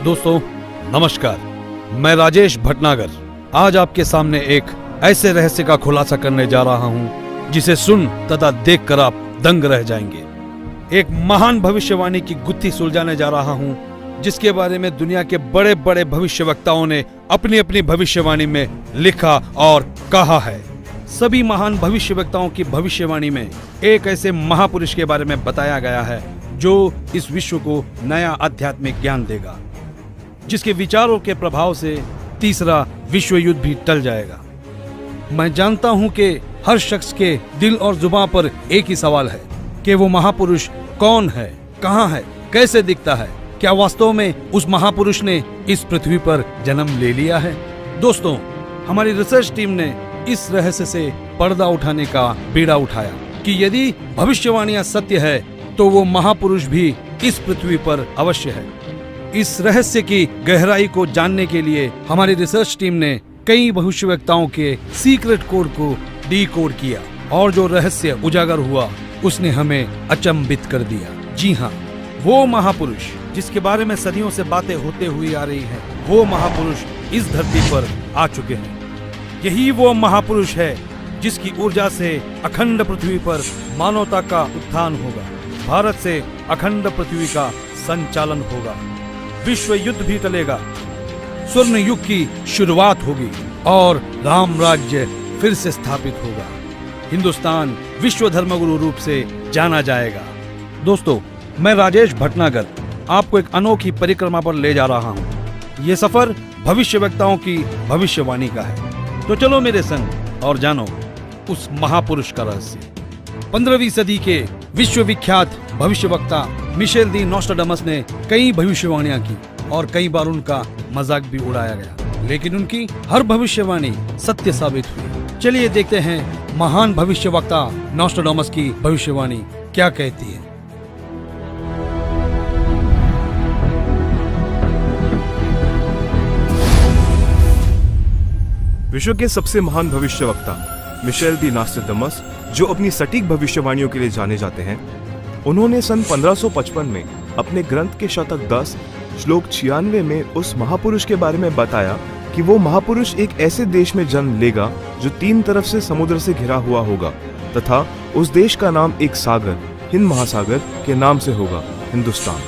दोस्तों नमस्कार, मैं राजेश भटनागर आज आपके सामने एक ऐसे रहस्य का खुलासा करने जा रहा हूं जिसे सुन तथा देखकर आप दंग रह जाएंगे। एक महान भविष्यवाणी की गुत्थी सुलझाने जा रहा हूं जिसके बारे में दुनिया के बड़े बड़े भविष्यवक्ताओं ने अपनी अपनी भविष्यवाणी में लिखा और कहा है। सभी महान भविष्यवक्ताओं की भविष्यवाणी में एक ऐसे महापुरुष के बारे में बताया गया है जो इस विश्व को नया आध्यात्मिक ज्ञान देगा, जिसके विचारों के प्रभाव से तीसरा विश्व युद्ध भी टल जाएगा। मैं जानता हूं कि हर शख्स के दिल और जुबान पर एक ही सवाल है कि वो महापुरुष कौन है, कहां है, कैसे दिखता है, क्या वास्तव में उस महापुरुष ने इस पृथ्वी पर जन्म ले लिया है। दोस्तों, हमारी रिसर्च टीम ने इस रहस्य से पर्दा उठाने का बीड़ा उठाया कि यदि भविष्यवाणियां सत्य है तो वो महापुरुष भी इस पृथ्वी पर अवश्य है। इस रहस्य की गहराई को जानने के लिए हमारी रिसर्च टीम ने कई भविष्यवक्ताओं के सीक्रेट कोड को डीकोड किया और जो रहस्य उजागर हुआ उसने हमें अचंभित कर दिया। जी हाँ, वो महापुरुष जिसके बारे में सदियों से बातें होते हुई आ रही हैं, वो महापुरुष इस धरती पर आ चुके हैं। यही वो महापुरुष है जिसकी ऊर्जा से अखंड पृथ्वी पर मानवता का उत्थान होगा, भारत से अखंड पृथ्वी का संचालन होगा, विश्व युद्ध भी टलेगा, स्वर्ण युग की शुरुआत होगी और राम राज्य फिर से स्थापित होगा। हिंदुस्तान विश्व धर्मगुरु रूप से जाना जाएगा। दोस्तों, मैं राजेश भटनागर आपको एक अनोखी परिक्रमा पर ले जा रहा हूँ। ये सफर भविष्यवक्ताओं की भविष्यवाणी का है। तो चलो मेरे संग और जानो उस महापुरुष का रहस्य। 15वीं सदी के विश्वविख्यात भविष्यवक्ता मिशेल दी नोस्ट्राडामस ने कई भविष्यवाणियां की और कई बार उनका मजाक भी उड़ाया गया, लेकिन उनकी हर भविष्यवाणी सत्य साबित हुई। चलिए देखते हैं महान भविष्यवक्ता नोस्ट्राडामस की भविष्यवाणी क्या कहती है। विश्व के सबसे महान भविष्यवक्ता मिशेल दी नोस्ट्राडामस, जो अपनी सटीक भविष्यवाणियों के लिए जाने जाते हैं, उन्होंने सन 1555 में अपने ग्रंथ के शतक 10 श्लोक 96 में उस महापुरुष के बारे में बताया कि वो महापुरुष एक ऐसे देश में जन्म लेगा जो 3 तरफ से समुद्र से घिरा हुआ होगा तथा उस देश का नाम एक सागर, हिंद महासागर के नाम से होगा, हिंदुस्तान।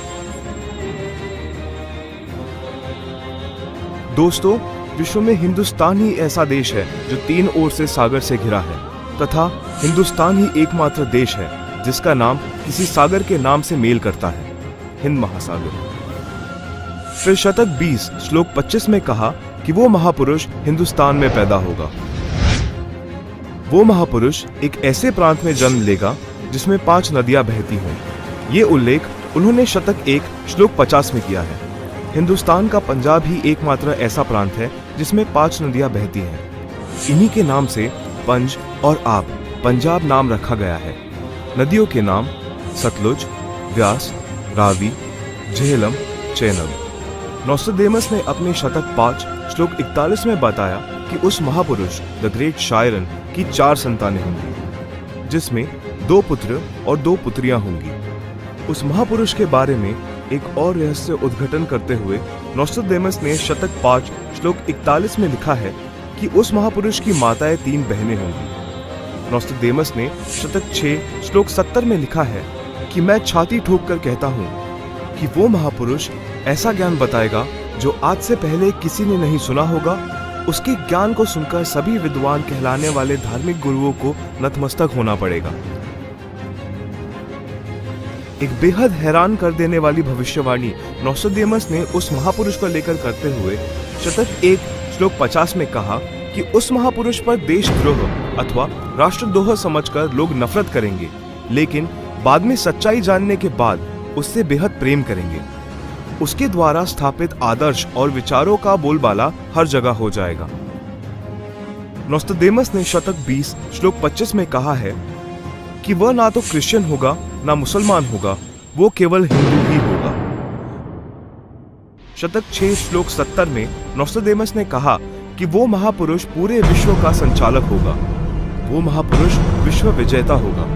दोस्तों, विश्व में हिंदुस्तान ही ऐसा देश है जो 3 ओर से सागर से घिरा है तथा हिंदुस्तान ही एकमात्र देश है जिसका नाम किसी सागर के नाम से मेल करता है, हिंद महासागर। फिर शतक 20 श्लोक 25 में कहा कि वो महापुरुष हिंदुस्तान में पैदा होगा। वो महापुरुष एक ऐसे प्रांत में जन्म लेगा जिसमें 5 नदियां बहती हों। ये उल्लेख उन्होंने शतक 1 श्लोक 50 में किया है। हिंदुस्तान का पंजाब ही एकमात्र ऐसा प्रांत है जिसमें 5 नदियां बहती हैं। इन्हीं के नाम से पंज और आब पंजाब नाम रखा गया है। नदियों के नाम सतलुज, व्यास, रावी, झेलम, चेनाब। नोस्ट्राडामस ने अपने शतक 5 श्लोक 41 में बताया कि उस महापुरुष द ग्रेट शायरन की 4 संतानें होंगी, जिसमें 2 पुत्र और 2 पुत्रियां होंगी। उस महापुरुष के बारे में एक और रहस्य उद्घाटन करते हुए नोस्ट्राडामस ने शतक 5 श्लोक 41 में लिखा है कि उस महापुरुष की माताएं 3 बहनें होंगी। नोस्ट्राडामस ने शतक 6 श्लोक 70 में लिखा है कि मैं छाती ठोक कर कहता हूँ कि वो महापुरुष ऐसा ज्ञान बताएगा जो आज से पहले किसी ने नहीं सुना होगा। उसके ज्ञान को सुनकर सभी विद्वान कहलाने वाले धार्मिक गुरुओं को नतमस्तक होना पड़ेगा। एक बेहद हैरान कर देने वाली भविष्यवाणी नोस्ट्राडामस ने उस महापुरुष को लेकर करते हुए शतक 1 श्लोक 50 में कहा कि उस महापुरुष पर देशद्रोह अथवा राष्ट्रद्रोह समझकर लोग नफरत करेंगे, लेकिन बाद में सच्चाई जानने के बाद उससे बेहद प्रेम करेंगे। उसके द्वारा स्थापित आदर्श और विचारों का बोलबाला हर जगह हो जाएगा। नोस्ट्राडामस ने शतक 20 श्लोक 25 में कहा है कि वह ना तो क्रिश्चियन होगा ना मुसलमान होगा, वो केवल हिंदू ही होगा। शतक 6 श्लोक 70 में नोस्ट्राडामस ने कहा कि वो महापुरुष पूरे विश्व का संचालक होगा, वो महापुरुष विश्व विजेता होगा।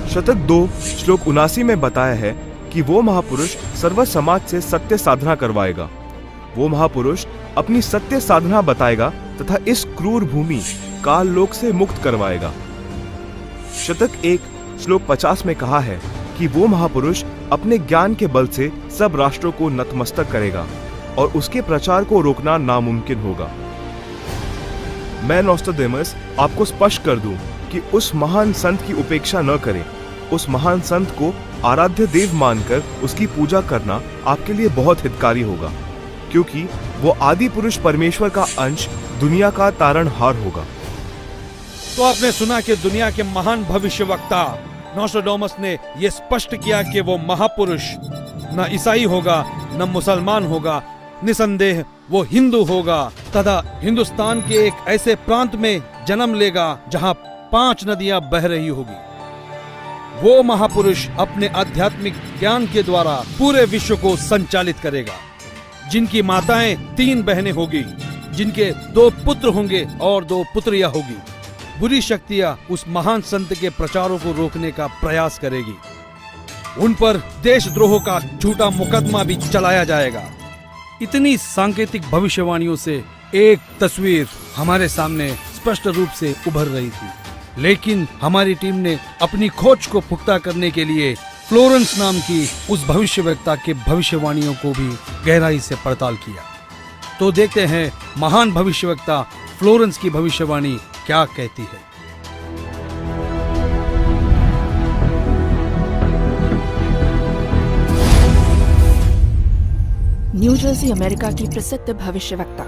शतक 2 श्लोक 79 में बताया है कि वो महापुरुष सर्व समाज से सत्य साधना करवाएगा वो महापुरुष अपनी सत्य साधना बताएगा तथा इस क्रूर भूमि काल लोक से मुक्त करवाएगा। शतक 1 श्लोक 50 में कहा है कि वो महापुरुष अपने ज्ञान के बल से सब राष्ट्रों को नतमस्तक करेगा और उसके प्रचार को रोकना नामुमकिन होगा। मैं नोस्ट्राडेमस आपको स्पष्ट कर दूं कि उस महान संत की उपेक्षा न करें। उस महान संत को आराध्य देव मानकर उसकी पूजा करना आपके लिए बहुत हितकारी होगा, क्योंकि वो आदि पुरुष परमेश्वर का अंश, दुनिया का तारणहार होगा। तो आपने सुना कि दुनिया के महान भविष्यवक्ता नोस्ट्राडेमस ने यह स्पष्ट किया कि वो महापुरुष न ईसाई होगा न मुसलमान होगा, निसंदेह वो हिंदू होगा तथा हिंदुस्तान के एक ऐसे प्रांत में जन्म लेगा जहां 5 नदियां बह रही होगी। वो महापुरुष अपने आध्यात्मिक ज्ञान के द्वारा पूरे विश्व को संचालित करेगा, जिनकी माताएं 3 बहनें होगी, जिनके 2 पुत्र होंगे और 2 पुत्रियां होगी। बुरी शक्तियां उस महान संत के प्रचारों को रोकने का प्रयास करेगी। उन पर देशद्रोह का झूठा मुकदमा भी चलाया जाएगा। इतनी सांकेतिक भविष्यवाणियों से एक तस्वीर हमारे सामने स्पष्ट रूप से उभर रही थी, लेकिन हमारी टीम ने अपनी खोज को पुख्ता करने के लिए फ्लोरेंस नाम की उस भविष्यवक्ता के भविष्यवाणियों को भी गहराई से पड़ताल किया। तो देखते हैं महान भविष्यवक्ता फ्लोरेंस की भविष्यवाणी क्या कहती है। न्यू जर्सी अमेरिका की प्रसिद्ध भविष्यवक्ता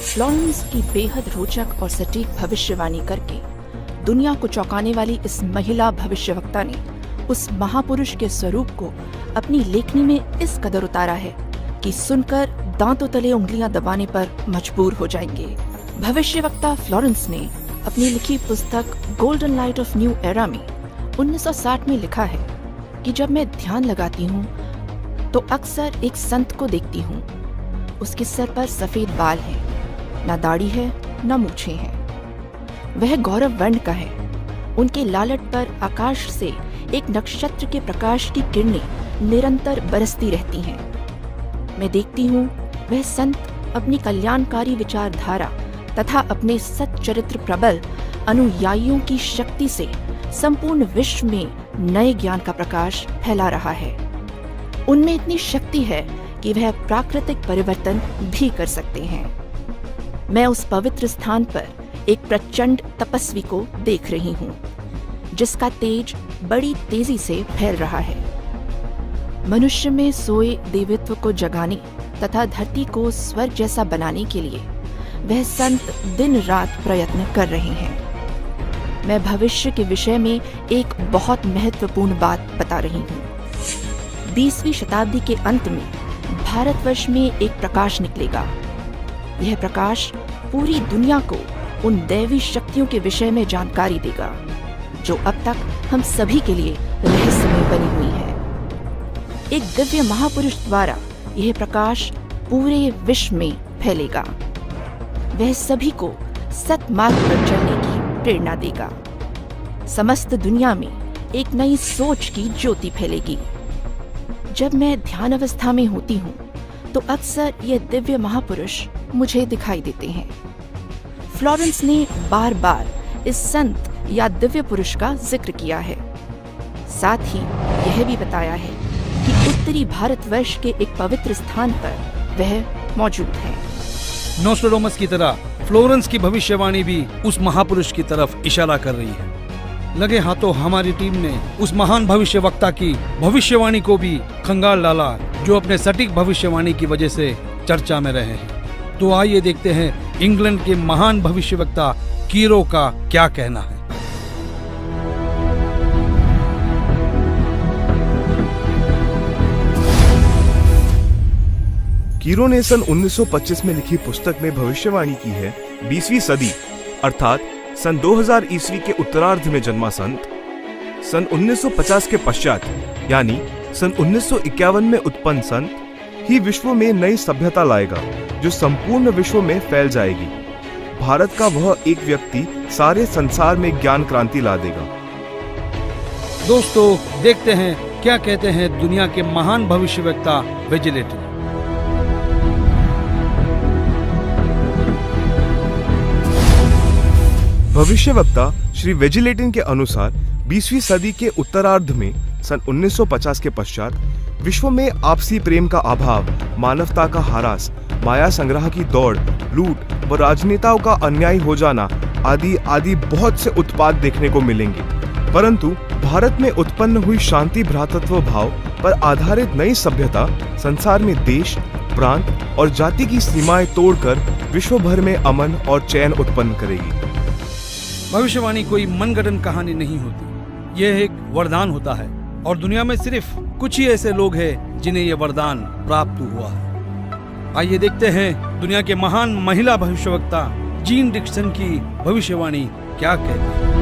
फ्लोरेंस की बेहद रोचक और सटीक भविष्यवाणी करके दुनिया को चौंकाने वाली इस महिला भविष्यवक्ता ने उस महापुरुष के स्वरूप को अपनी लेखनी में इस कदर उतारा है कि सुनकर दांतों तले उंगलियां दबाने पर मजबूर हो जाएंगे। भविष्यवक्ता फ्लोरेंस ने अपनी लिखी पुस्तक golden light of new era में 1960 में लिखा है कि जब मैं ध्यान लगाती हूँ तो अक्सर एक संत को देखती हूँ। उसके सर पर सफेद बाल हैं, न दाढ़ी है न मूछें हैं। वह गौरव वर्ण का है। उनके लालट पर आकाश से एक नक्षत्र के प्रकाश की किरणें निरंतर बरसती रहती हैं। मैं देखती हूँ वह संत अपनी कल्याणकारी विचारधारा तथा अपने सच्चरित्र प्रबल अनुयायियों की शक्ति से संपूर्ण विश्व में नए ज्ञान का प्रकाश फैला रहा है। उनमें इतनी शक्ति है कि वह प्राकृतिक परिवर्तन भी कर सकते हैं। मैं उस पवित्र स्थान पर एक प्रचंड तपस्वी को देख रही हूँ, जिसका तेज बड़ी तेजी से फैल रहा है। मनुष्य में सोए देवत्व को जगाने तथा धरती को स्वर्ग जैसा बनाने के लिए वह संत दिन रात प्रयत्न कर रहे हैं। मैं भविष्य के विषय में एक बहुत महत्वपूर्ण बात बता रही हूँ। 20वीं शताब्दी के अंत में भारतवर्ष में एक प्रकाश निकलेगा। यह प्रकाश पूरी दुनिया को उन दैवी शक्तियों के विषय में जानकारी देगा जो अब तक हम सभी के लिए रहस्यमय बनी हुई है। एक दिव्य महापुरुष द्वारा यह प्रकाश पूरे विश्व में फैलेगा। वह सभी को सत्मार्ग पर चलने की प्रेरणा देगा। समस्त दुनिया में एक नई सोच की ज्योति फैलेगी। जब मैं ध्यान अवस्था में होती हूँ तो अक्सर ये दिव्य महापुरुष मुझे दिखाई देते हैं। फ्लोरेंस ने बार बार इस संत या दिव्य पुरुष का जिक्र किया है। साथ ही यह भी बताया है कि उत्तरी भारतवर्ष के एक पवित्र स्थान पर वह मौजूद है। नोस्ट्राडेमस की तरह फ्लोरेंस की भविष्यवाणी भी उस महापुरुष की तरफ इशारा कर रही है। लगे हाथों हमारी टीम ने उस महान भविष्यवक्ता की भविष्यवाणी को भी खंगाल डाला, जो अपने सटीक भविष्यवाणी की वजह से चर्चा में रहे हैं। तो आइए देखते हैं इंग्लैंड के महान भविष्यवक्ता कीरो का क्या कहना है। कीरो ने सन 1925 में लिखी पुस्तक में भविष्यवाणी की है 20वीं सदी अर्थात सन 2000 ईस्वी के उत्तरार्ध में जन्मा संत सन 1950 के पश्चात यानी सन 1951 में उत्पन्न संत ही विश्व में नई सभ्यता लाएगा जो संपूर्ण विश्व में फैल जाएगी। भारत का वह एक व्यक्ति सारे संसार में ज्ञान क्रांति ला देगा। दोस्तों देखते हैं क्या कहते हैं दुनिया के महान भविष्यवक्ता विजिलेटिव। भविष्यवक्ता श्री वेजिलेटिन के अनुसार 20वीं सदी के उत्तरार्ध में सन 1950 के पश्चात विश्व में आपसी प्रेम का अभाव, मानवता का ह्रास, माया संग्रह की दौड़, लूट व राजनेताओं का अन्याय हो जाना आदि आदि बहुत से उत्पाद देखने को मिलेंगे। परंतु भारत में उत्पन्न हुई शांति भ्रातृत्व भाव पर आधारित नई सभ्यता संसार में देश, प्रांत और जाति की सीमाएं तोड़कर विश्व भर में अमन और चैन उत्पन्न करेगी। भविष्यवाणी कोई मनगढ़ंत कहानी नहीं होती, यह एक वरदान होता है और दुनिया में सिर्फ कुछ ही ऐसे लोग हैं जिन्हें यह वरदान प्राप्त हुआ है। आइए देखते हैं दुनिया के महान महिला भविष्यवक्ता जीन डिक्सन की भविष्यवाणी क्या कहती है।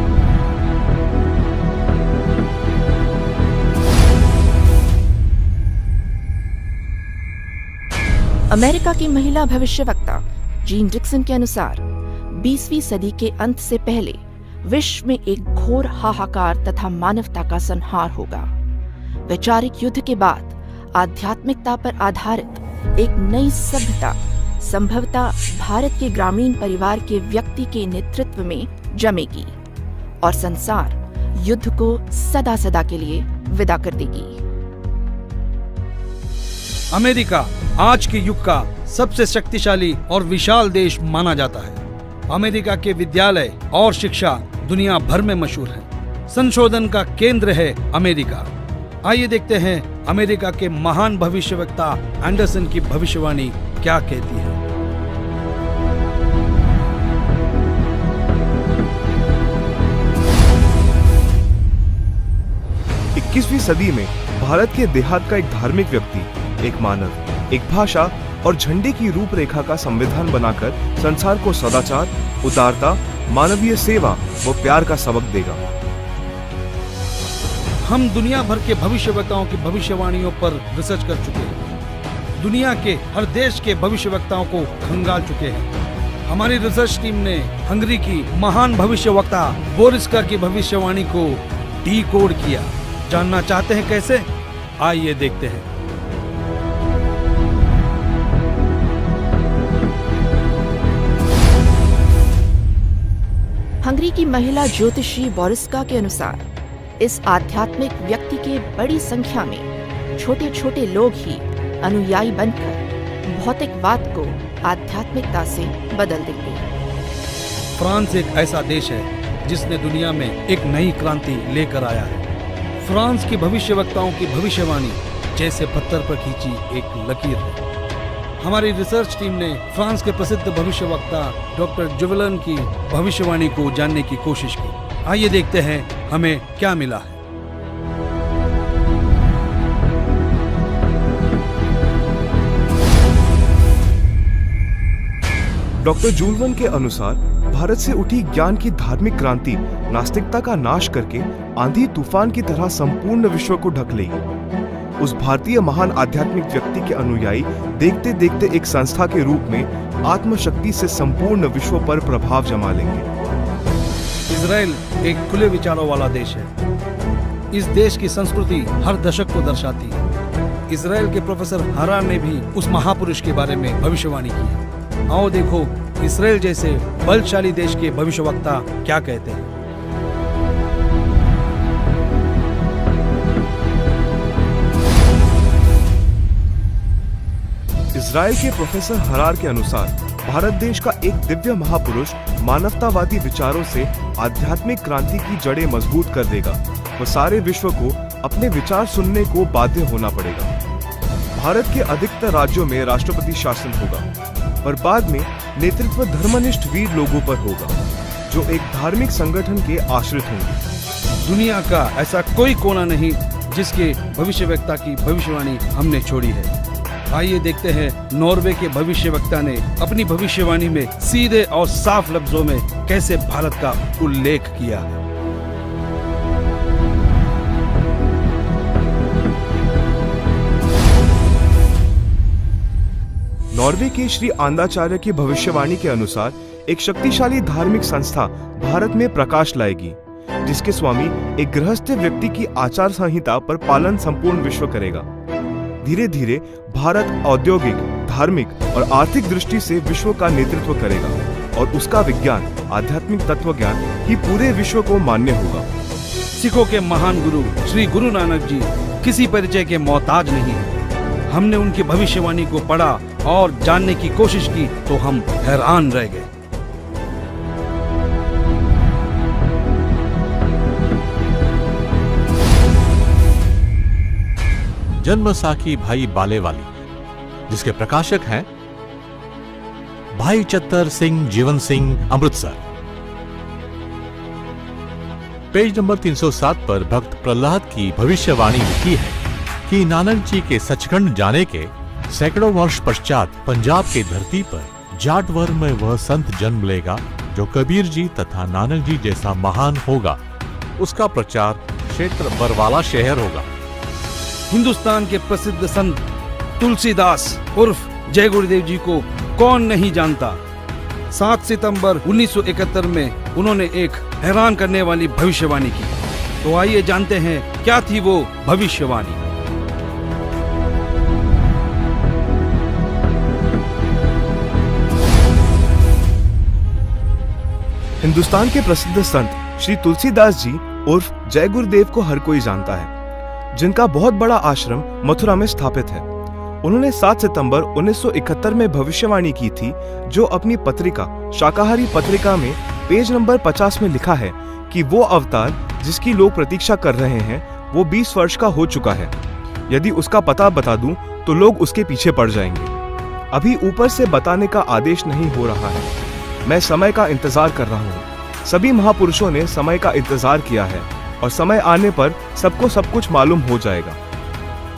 अमेरिका की महिला भविष्यवक्ता जीन डिक्सन के अनुसार 20वीं सदी के अंत से पहले विश्व में एक घोर हाहाकार तथा मानवता का संहार होगा। वैचारिक युद्ध के बाद आध्यात्मिकता पर आधारित एक नई सभ्यता संभवतः भारत के ग्रामीण परिवार के व्यक्ति के नेतृत्व में जमेगी और संसार युद्ध को सदा सदा के लिए विदा कर देगी। अमेरिका आज के युग का सबसे शक्तिशाली और विशाल देश माना जाता है। अमेरिका के विद्यालय और शिक्षा दुनिया भर में मशहूर है। संशोधन का केंद्र है अमेरिका। आइए देखते हैं अमेरिका के महान भविष्यवक्ता एंडरसन की भविष्यवाणी क्या कहती है। 21वीं सदी में भारत के देहात का एक धार्मिक व्यक्ति, एक मानव, एक भाषा और झंडे की रूपरेखा का संविधान बनाकर संसार को सदाचार, उदारता, मानवीय सेवा व प्यार का सबक देगा। हम दुनिया भर के भविष्यवक्ताओं की भविष्यवाणियों पर रिसर्च कर चुके हैं। दुनिया के हर देश के भविष्यवक्ताओं को खंगाल चुके हैं। हमारी रिसर्च टीम ने हंगरी की महान भविष्यवक्ता बोरिस्का की भविष्यवाणी को डीकोड किया। जानना चाहते हैं कैसे? आइए देखते हैं। हंगरी की महिला ज्योतिषी बोरिस्का के अनुसार इस आध्यात्मिक व्यक्ति के बड़ी संख्या में छोटे छोटे लोग ही अनुयायी बनकर भौतिकवाद को आध्यात्मिकता से बदल देंगे। फ्रांस एक ऐसा देश है जिसने दुनिया में एक नई क्रांति लेकर आया है। फ्रांस की भविष्यवक्ताओं की भविष्यवाणी जैसे पत्थर पर खींची एक लकीर है। हमारी रिसर्च टीम ने फ्रांस के प्रसिद्ध भविष्यवक्ता डॉक्टर जुवेलन की भविष्यवाणी को जानने की कोशिश की। आइए देखते हैं हमें क्या मिला है। डॉक्टर जुवेलन के अनुसार भारत से उठी ज्ञान की धार्मिक क्रांति नास्तिकता का नाश करके आंधी तूफान की तरह संपूर्ण विश्व को ढक लेगी। उस भारतीय महान आध्यात्मिक व्यक्ति के अनुयायी देखते देखते एक संस्था के रूप में आत्मशक्ति से संपूर्ण विश्व पर प्रभाव जमा लेंगे। इजराइल एक खुले विचारों वाला देश है। इस देश की संस्कृति हर दशक को दर्शाती है। इजराइल के प्रोफेसर हरार ने भी उस महापुरुष के बारे में भविष्यवाणी की है। आओ देखो इजराइल जैसे बलशाली देश के भविष्यवक्ता क्या कहते हैं। इजराइल के प्रोफेसर हरार के अनुसार भारत देश का एक दिव्य महापुरुष मानवतावादी विचारों से आध्यात्मिक क्रांति की जड़ें मजबूत कर देगा व सारे विश्व को अपने विचार सुनने को बाध्य होना पड़ेगा। भारत के अधिकतर राज्यों में राष्ट्रपति शासन होगा, पर बाद में नेतृत्व धर्मनिष्ठ वीर लोगों पर होगा जो एक धार्मिक संगठन के आश्रित होंगे। दुनिया का ऐसा कोई कोना नहीं जिसके भविष्यवक्ता की भविष्यवाणी हमने छोड़ी है। आइए देखते हैं नॉर्वे के भविष्यवक्ता ने अपनी भविष्यवाणी में सीधे और साफ लफ्जों में कैसे भारत का उल्लेख किया है। नॉर्वे के श्री आंदाचार्य की भविष्यवाणी के अनुसार एक शक्तिशाली धार्मिक संस्था भारत में प्रकाश लाएगी, जिसके स्वामी एक गृहस्थ व्यक्ति की आचार संहिता पर पालन संपूर्ण विश्व करेगा। धीरे धीरे भारत औद्योगिक, धार्मिक और आर्थिक दृष्टि से विश्व का नेतृत्व करेगा और उसका विज्ञान आध्यात्मिक तत्व ज्ञान ही पूरे विश्व को मान्य होगा। सिखों के महान गुरु श्री गुरु नानक जी किसी परिचय के मोहताज नहीं। हमने उनकी भविष्यवाणी को पढ़ा और जानने की कोशिश की तो हम हैरान रह गए। जन्मसाखी भाई बालेवाली, जिसके प्रकाशक हैं भाई चत्तर सिंह जीवन सिंह, अमृतसर। पेज नंबर 307 पर भक्त प्रहलाद की भविष्यवाणी लिखी है कि नानक जी के सचखंड जाने के सैकड़ों वर्ष पश्चात पंजाब की धरती पर जाटवर में वह संत जन्म लेगा जो कबीर जी तथा नानक जी जैसा महान होगा। उसका प्रचार क्षेत्र बरवाला शहर होगा। हिंदुस्तान के प्रसिद्ध संत तुलसीदास उर्फ जय गुरुदेव जी को कौन नहीं जानता। 7 सितंबर 1971 में उन्होंने एक हैरान करने वाली भविष्यवाणी की। तो आइए जानते हैं क्या थी वो भविष्यवाणी। हिंदुस्तान के प्रसिद्ध संत श्री तुलसीदास जी उर्फ जय गुरुदेव को हर कोई जानता है, जिनका बहुत बड़ा आश्रम मथुरा में स्थापित है। उन्होंने 7 सितंबर 1971 में भविष्यवाणी की थी, जो अपनी पत्रिका शाकाहारी पत्रिका में पेज नंबर 50 में लिखा है कि वो अवतार जिसकी लोग प्रतीक्षा कर रहे हैं वो 20 वर्ष का हो चुका है। यदि उसका पता बता दूं तो लोग उसके पीछे पड़ जाएंगे। अभी ऊपर से बताने का आदेश नहीं हो रहा है। मैं समय का इंतजार कर रहा हूँ। सभी महापुरुषों ने समय का इंतजार किया है और समय आने पर सबको सब कुछ मालूम हो जाएगा।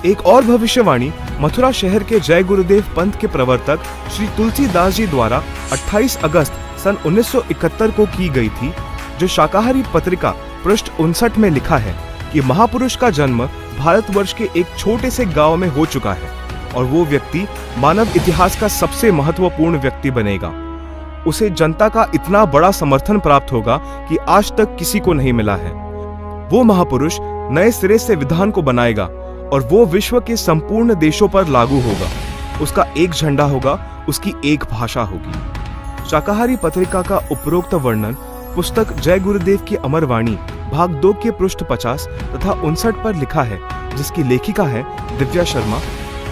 एक और भविष्यवाणी मथुरा शहर के जय गुरुदेव पंथ के प्रवर्तक श्री तुलसीदास जी द्वारा 28 अगस्त सन 1971 को की गई थी, जो शाकाहारी पत्रिका पृष्ठ 59 में लिखा है कि महापुरुष का जन्म भारतवर्ष के एक छोटे से गांव में हो चुका है और वो व्यक्ति मानव इतिहास का सबसे महत्वपूर्ण व्यक्ति बनेगा। उसे जनता का इतना बड़ा समर्थन प्राप्त होगा कि आज तक किसी को नहीं मिला है। वो महापुरुष नए सिरे से विधान को बनाएगा और वो विश्व के संपूर्ण देशों पर लागू होगा। उसका एक झंडा होगा, उसकी एक भाषा होगी। शाकाहारी पत्रिका का उपरोक्त वर्णन पुस्तक जय गुरुदेव की अमर वाणी भाग 2 के पृष्ठ 50 तथा 59 पर लिखा है, जिसकी लेखिका है दिव्या शर्मा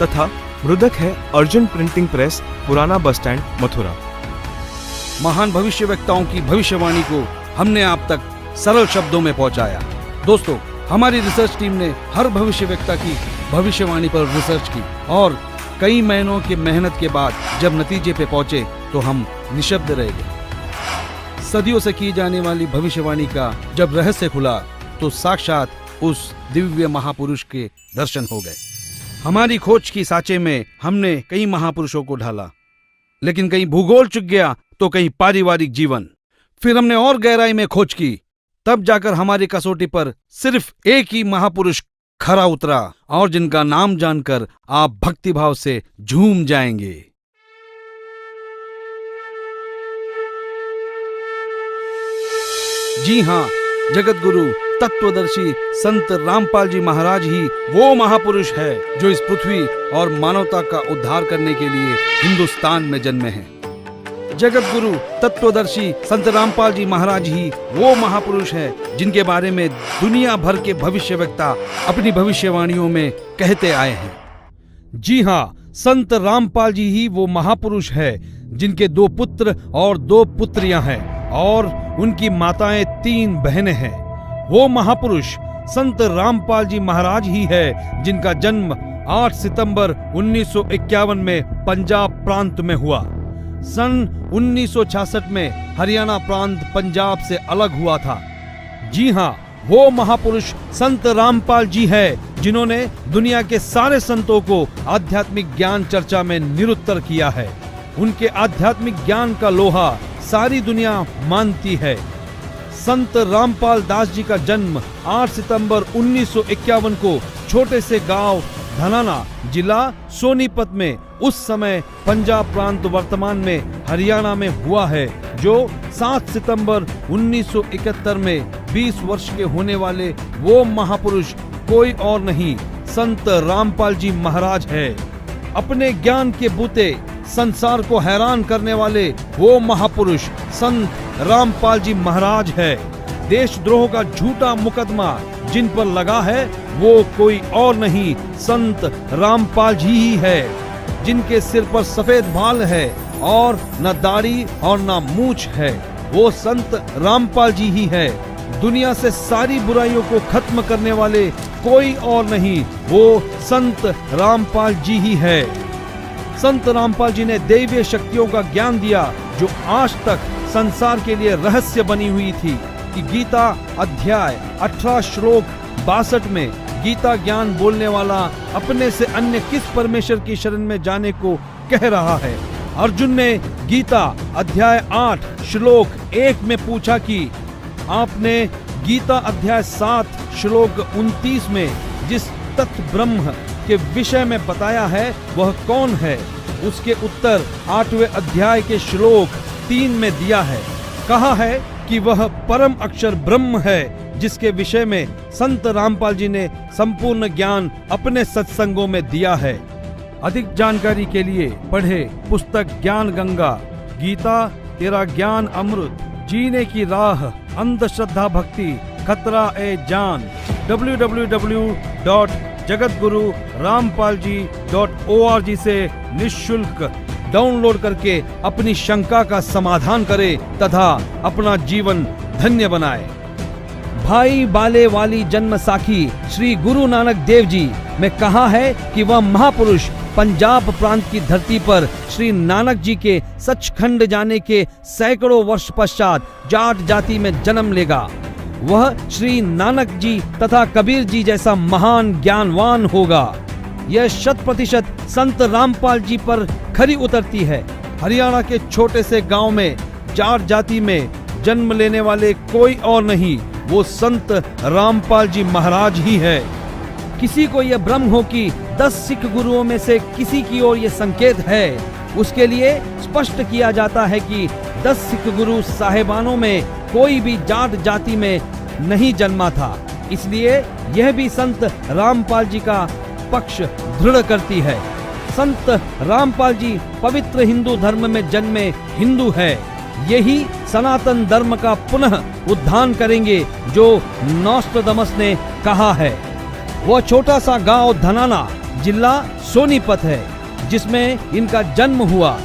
तथा मृदक है अर्जुन प्रिंटिंग प्रेस, पुराना बस स्टैंड, मथुरा। महान भविष्यवक्ताओं की भविष्यवाणी को हमने आप तक सरल शब्दों में पहुंचाया। दोस्तों, हमारी रिसर्च टीम ने हर भविष्यवक्ता की भविष्यवाणी पर रिसर्च की और कई महीनों की मेहनत के बाद जब नतीजे पे पहुंचे तो हम निशब्द रह गए। सदियों से की जाने वाली भविष्यवाणी का जब रहस्य खुला तो साक्षात उस दिव्य महापुरुष के दर्शन हो गए। हमारी खोज की सांचे में हमने कई महापुरुषों को ढाला, लेकिन कहीं भूगोल चुक गया तो कहीं पारिवारिक जीवन। फिर हमने और गहराई में खोज की, तब जाकर हमारी कसौटी पर सिर्फ एक ही महापुरुष खरा उतरा और जिनका नाम जानकर आप भक्तिभाव से झूम जाएंगे। जी हां, जगत गुरु तत्वदर्शी संत रामपाल जी महाराज ही वो महापुरुष है जो इस पृथ्वी और मानवता का उद्धार करने के लिए हिंदुस्तान में जन्मे हैं। जगत गुरु तत्वदर्शी संत रामपाल जी महाराज ही वो महापुरुष है जिनके बारे में दुनिया भर के भविष्यवक्ता अपनी भविष्यवाणियों में कहते आए हैं। जी हां, संत रामपाल जी ही वो महापुरुष है जिनके 2 पुत्र और 2 पुत्रियां हैं और उनकी माताएं 3 बहनें हैं। वो महापुरुष संत रामपाल जी महाराज ही है जिनका जन्म 8 सितंबर 1951 में पंजाब प्रांत में हुआ। सन 1966 में हरियाणा प्रांत पंजाब से अलग हुआ था। जी हां, वो महापुरुष संत रामपाल जी है जिन्होंने दुनिया के सारे संतों को आध्यात्मिक ज्ञान चर्चा में निरुत्तर किया है। उनके आध्यात्मिक ज्ञान का लोहा सारी दुनिया मानती है। संत रामपाल दास जी का जन्म 8 सितंबर 1951 को छोटे से गांव धनाना, जिला सोनीपत में, उस समय पंजाब प्रांत वर्तमान में हरियाणा में हुआ है, जो 7 सितंबर 1971 में 20 वर्ष के होने वाले वो महापुरुष कोई और नहीं, संत रामपाल जी महाराज है। अपने ज्ञान के बूते संसार को हैरान करने वाले वो महापुरुष संत रामपाल जी महाराज है। देशद्रोह का झूठा मुकदमा जिन पर लगा है वो कोई और नहीं, संत रामपाल जी ही है, जिनके सिर पर सफेद बाल है और न दाढ़ी और न मूंछ है। वो संत रामपाल जी ही है। दुनिया से सारी बुराइयों को खत्म करने वाले कोई और नहीं, वो संत रामपाल जी ही है। संत रामपाल जी ने दैवीय शक्तियों का ज्ञान दिया जो आज तक संसार के लिए रहस्य बनी हुई थी कि गीता अध्याय 18 श्लोक 62 में गीता ज्ञान बोलने वाला अपने से अन्य किस परमेश्वर की शरण में जाने को कह रहा है। अर्जुन ने गीता अध्याय 8 श्लोक 1 में पूछा कि आपने गीता अध्याय 7 श्लोक 29 में जिस तत्व ब्रह्म के विषय में बताया है वह कौन है? उसके उत्तर 8वें अध्याय के श्लोक 3 में दिया है। कहा है कि वह परम अक्षर ब्रह्म है, जिसके विषय में संत रामपाल जी ने संपूर्ण ज्ञान अपने सत्संगों में दिया है। अधिक जानकारी के लिए पढ़े पुस्तक ज्ञान गंगा, गीता तेरा ज्ञान अमृत, जीने की राह, अंधश्रद्धा भक्ति, खतरा ए जान। www.jagatgururampalji.org से निःशुल्क डाउनलोड करके अपनी शंका का समाधान करे तथा अपना जीवन धन्य बनाए। भाई बाले वाली जन्म साखी श्री गुरु नानक देव जी में कहा है कि वह महापुरुष पंजाब प्रांत की धरती पर श्री नानक जी के सचखंड जाने के सैकड़ों वर्ष पश्चात जाट जाति में जन्म लेगा। वह श्री नानक जी तथा कबीर जी जैसा महान ज्ञानवान होगा। यह 100% संत रामपाल जी पर खरी उतरती है। हरियाणा के छोटे से गांव में जाट जाति में जन्म लेने वाले कोई और नहीं, वो संत रामपाल जी महाराज ही है। किसी को यह भ्रम हो कि 10 सिख गुरुओं में से किसी की ओर यह संकेत है, उसके लिए स्पष्ट किया जाता है कि 10 सिख गुरु साहेबानों में कोई भी जाट जाति में नहीं जन्मा था। इसलिए यह भी संत रामपाल जी का पक्ष दृढ़ करती है। संत रामपाल जी पवित्र हिंदू धर्म में जन्मे हिंदू है। यही सनातन धर्म का पुनः उद्धार करेंगे जो नोस्ट्राडामस ने कहा है। वह छोटा सा गांव धनाना जिला सोनीपत है जिसमें इनका जन्म हुआ।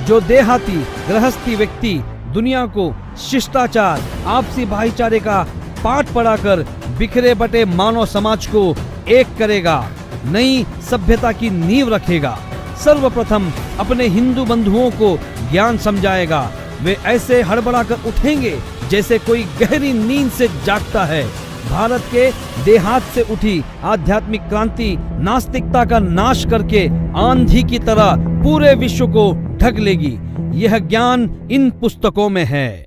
जो देहाती गृहस्थी व्यक्ति दुनिया को शिष्टाचार, आपसी भाईचारे का पाठ पढ़ाकर बिखरे बटे मानव समाज को एक करेगा, नई सभ्यता की नींव रखेगा। सर्वप्रथम अपने हिंदू बंधुओं को ज्ञान समझाएगा। वे ऐसे हड़बड़ाकर उठेंगे जैसे कोई गहरी नींद से जागता है। भारत के देहात से उठी आध्यात्मिक क्रांति नास्तिकता का नाश करके आंधी की तरह पूरे विश्व को ढक लेगी। यह ज्ञान इन पुस्तकों में है।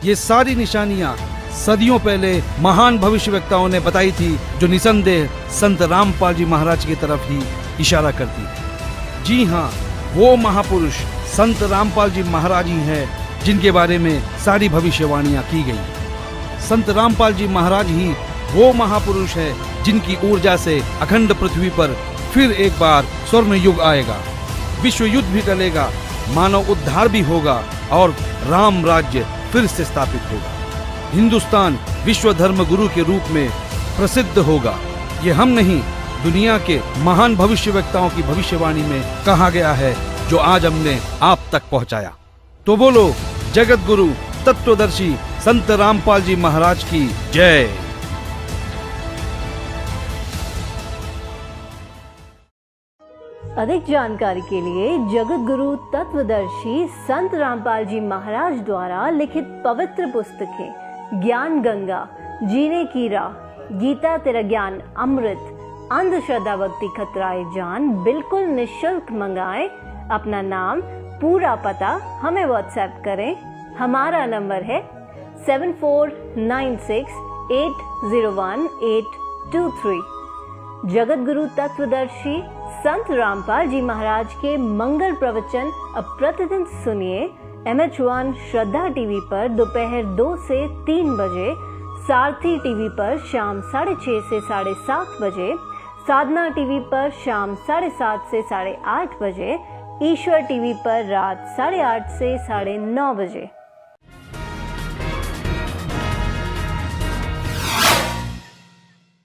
ये सारी निशानियां सदियों पहले महान भविष्यवक्ताओं ने बताई थी, जो निसंदेह संत रामपाल जी महाराज की तरफ ही इशारा करती है। जी हाँ, वो महापुरुष संत रामपाल जी महाराज ही है जिनके बारे में सारी भविष्यवाणियां की गई। संत रामपाल जी महाराज ही वो महापुरुष है जिनकी ऊर्जा से अखंड पृथ्वी पर फिर एक बार स्वर्ण युग आएगा, विश्व युद्ध भी टलेगा, मानव उद्धार भी होगा और राम राज्य फिर से स्थापित होगा। हिंदुस्तान विश्व धर्म गुरु के रूप में प्रसिद्ध होगा। ये हम नहीं, दुनिया के महान भविष्यवक्ताओं की भविष्यवाणी में कहा गया है, जो आज हमने आप तक पहुंचाया। तो बोलो जगत गुरु तत्वदर्शी संत रामपाल जी महाराज की जय। अधिक जानकारी के लिए जगत गुरु तत्वदर्शी संत रामपाल जी महाराज द्वारा लिखित पवित्र पुस्तकें ज्ञान गंगा, जीने की राह, गीता तेरा ज्ञान अमृत, अंधश्रद्धा भक्ति खतराए जान बिल्कुल निःशुल्क मंगाएं। अपना नाम, पूरा पता हमें व्हाट्सएप करें। हमारा नंबर है 7496801823। जगत गुरु तत्वदर्शी संत रामपाल जी महाराज के मंगल प्रवचन अब प्रतिदिन सुनिए MH1 श्रद्धा टीवी पर दोपहर 2 से 3 बजे, सारथी टीवी पर शाम 6:30 से 7:30 बजे, साधना टीवी पर शाम 7:30 से 8:30 बजे, ईश्वर टीवी पर रात 8:30 से 9:30 बजे।